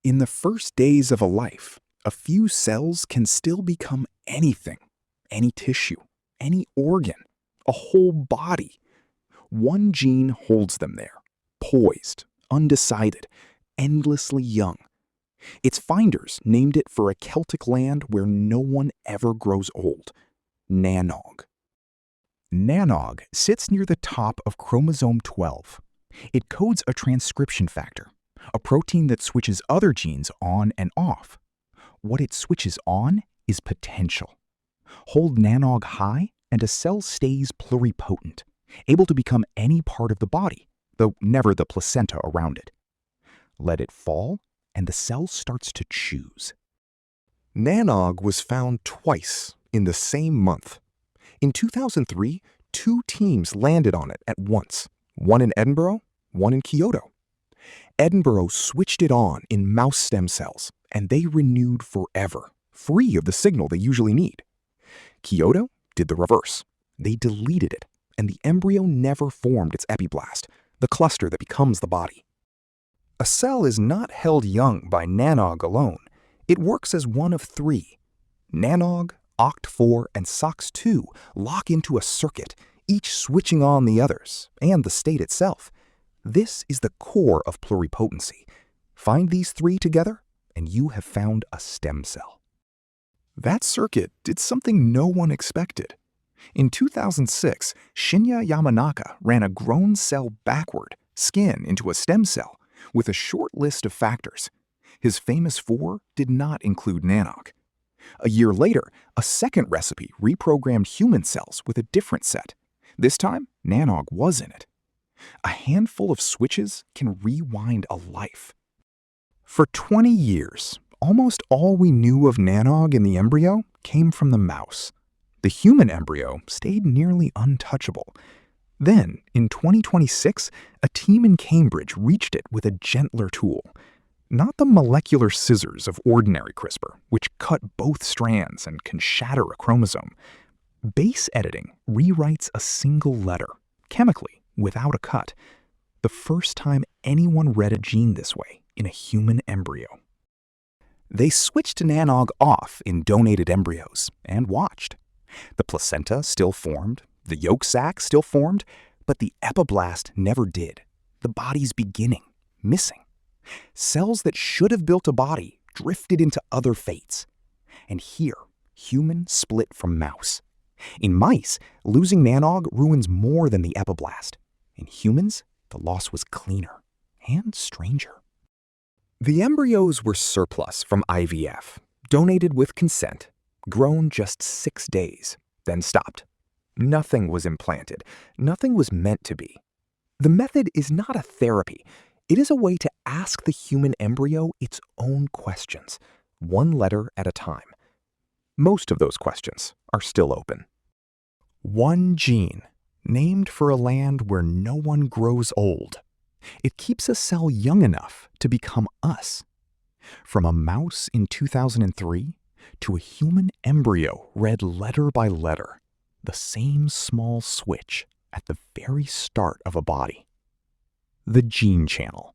In the first days of a life, a few cells can still become anything, any tissue, any organ, a whole body. One gene holds them there, poised, undecided, endlessly young. Its finders named it for a Celtic land where no one ever grows old, NANOG. NANOG sits near the top of chromosome 12. It codes a transcription factor, a protein that switches other genes on and off. What it switches on is potential. Hold NANOG high and a cell stays pluripotent, able to become any part of the body, though never the placenta around it. Let it fall and the cell starts to choose. NANOG was found twice in the same month. In 2003, 2 teams landed on it at once, one in Edinburgh, one in Kyoto. Edinburgh switched it on in mouse stem cells, and they renewed forever, free of the signal they usually need. Kyoto did the reverse. They deleted it, and the embryo never formed its epiblast, the cluster that becomes the body. A cell is not held young by NANOG alone. It works as one of 3. NANOG, OCT4, and SOX2 lock into a circuit, each switching on the others, and the state itself. This is the core of pluripotency. Find these 3 together, and you have found a stem cell. That circuit did something no one expected. In 2006, Shinya Yamanaka ran a grown cell backward, skin into a stem cell, with a short list of factors. His famous 4 did not include NANOG. A year later, a second recipe reprogrammed human cells with a different set. This time, NANOG was in it. A handful of switches can rewind a life. For 20 years, almost all we knew of NANOG in the embryo came from the mouse. The human embryo stayed nearly untouchable. Then, in 2026, a team in Cambridge reached it with a gentler tool. Not the molecular scissors of ordinary CRISPR, which cut both strands and can shatter a chromosome. Base editing rewrites a single letter, chemically, without a cut. The first time anyone read a gene this way in a human embryo. They switched NANOG off in donated embryos and watched. The placenta still formed, the yolk sac still formed, but the epiblast never did. The body's beginning, missing. Cells that should have built a body drifted into other fates. And here, human split from mouse. In mice, losing NANOG ruins more than the epiblast. In humans, the loss was cleaner and stranger. The embryos were surplus from IVF, donated with consent, grown just 6 days, then stopped. Nothing was implanted. Nothing was meant to be. The method is not a therapy. It is a way to ask the human embryo its own questions, one letter at a time. Most of those questions are still open. One gene, named for a land where no one grows old. It keeps a cell young enough to become us. From a mouse in 2003 to a human embryo read letter by letter, the same small switch at the very start of a body. The gene channel.